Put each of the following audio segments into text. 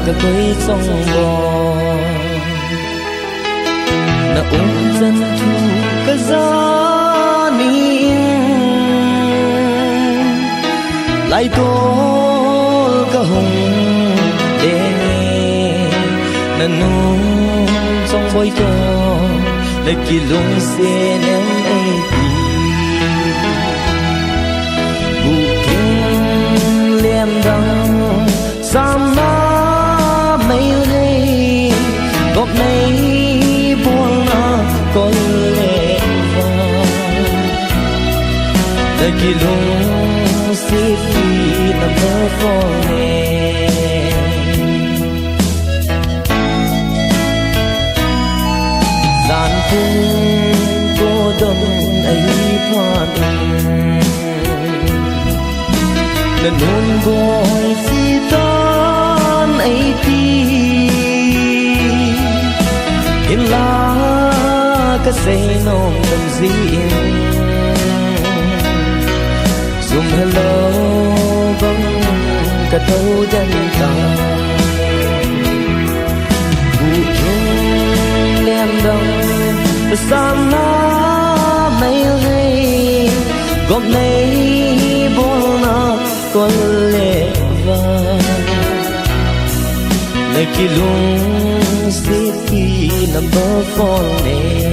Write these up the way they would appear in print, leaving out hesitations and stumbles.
cả quấy trong bò na dân thu cả gió niên lại tô cả hồng đen na nung trong bối to để kỳ lung xe ném ấy bù kinh liêm đắng sam na mấy đây góp mấy buông na con lệ vàng để kỳ lung xe đi nằm mơ phong gian phương cô đơn ấy phan nên muốn gọi phi tan ấy đi yên lá cái dây nồng đầm riêng dùng hello vâng cả thâu chân ta em đâu sam na mấy hay góp mấy buông na con lệ vàng nơi kỳ lung xếp khi nằm bờ phong nè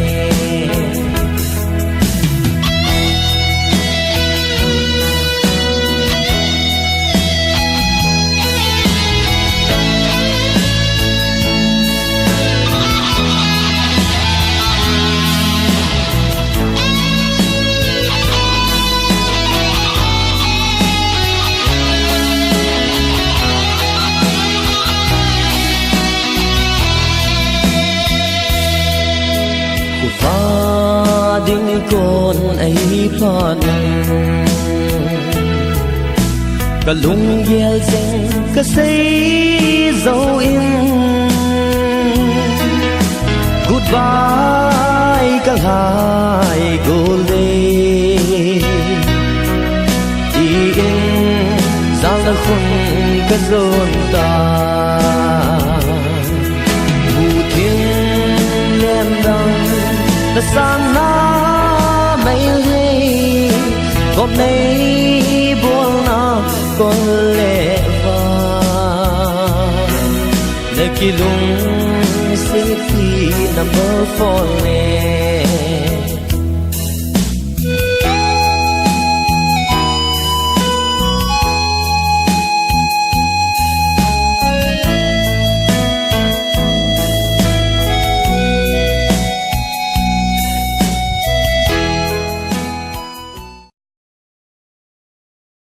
đinh con ấy phan cả lung yel deng cả say dấu in goodbye cả hai golde in giang là khung cả zon ta bu thiên em đang là sang na mấy hay góp mấy buông na con lệ vàng nơi kỳ lung xếp khi nằm mơ phong nè